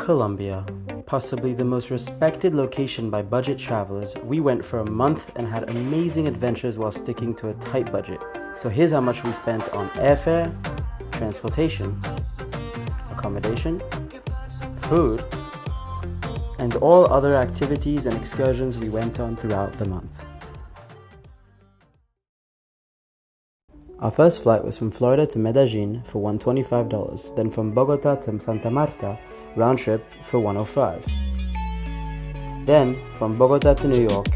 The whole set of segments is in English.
Colombia, possibly the most respected location by budget travelers, we went for a month and had amazing adventures while sticking to a tight budget. So here's how much we spent on airfare, transportation, accommodation, food, and all other activities and excursions we went on throughout the month. Our first flight was from Florida to Medellin for $125, then from Bogota to Santa Marta, round trip for $105. Then from Bogota to New York,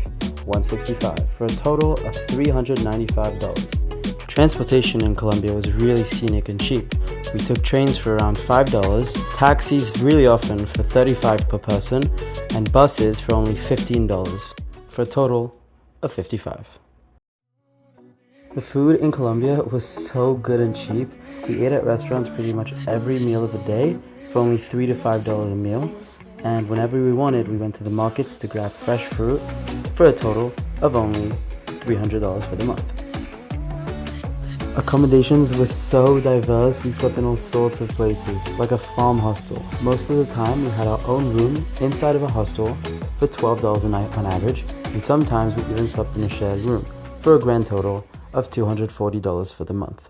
$165, for a total of $395. Transportation in Colombia was really scenic and cheap. We took trains for around $5, taxis really often for $35 per person, and buses for only $15, for a total of $55. The food in Colombia was so good and cheap. We ate at restaurants pretty much every meal of the day for only $3 to $5 a meal. And whenever we wanted, we went to the markets to grab fresh fruit for a total of only $300 for the month. Accommodations were so diverse, we slept in all sorts of places, like a farm hostel. Most of the time, we had our own room inside of a hostel for $12 a night on average, and sometimes we even slept in a shared room for a grand total of $240 for the month.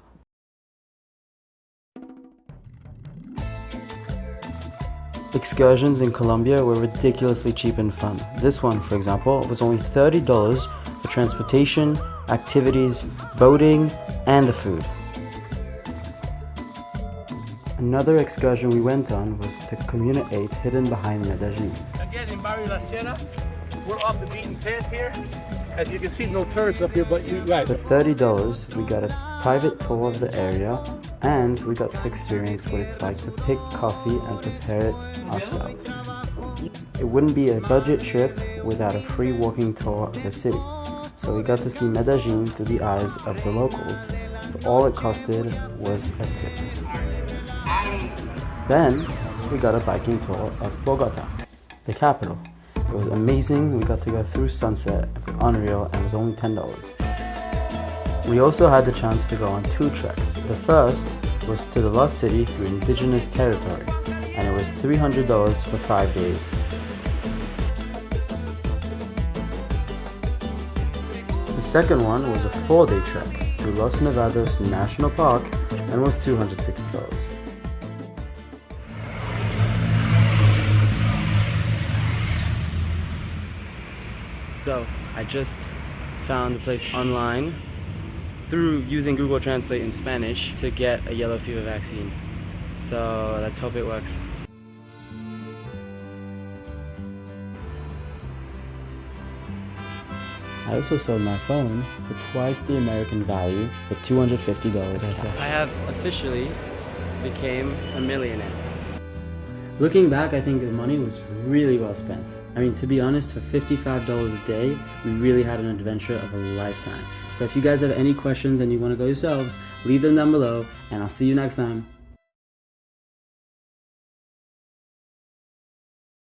Excursions in Colombia were ridiculously cheap and fun. This one, for example, was only $30 for transportation, activities, boating, and the food. Another excursion we went on was to Comuna 8 hidden behind Medellin. Again, in Barrio La Sierra, we're off the beaten path here. As you can see, no tourists up here, but you guys. For $30, we got a private tour of the area, and we got to experience what it's like to pick coffee and prepare it ourselves. It wouldn't be a budget trip without a free walking tour of the city, so we got to see Medellin through the eyes of the locals. For all it costed was a tip. Then, we got a biking tour of Bogota, the capital. It was amazing. We got to go through sunset. It was unreal, and it was only $10. We also had the chance to go on 2 treks. The first was to the lost city through indigenous territory, and it was $300 for 5 days. The second one was a 4-day trek through Los Nevados National Park, and was $260. So I just found a place online through using Google Translate in Spanish to get a yellow fever vaccine. So let's hope it works. I also sold my phone for twice the American value for $250 cash. I have officially became a millionaire. Looking back, I think the money was really well spent. I mean, to be honest, for $55 a day, we really had an adventure of a lifetime. So if you guys have any questions and you want to go yourselves, leave them down below, and I'll see you next time.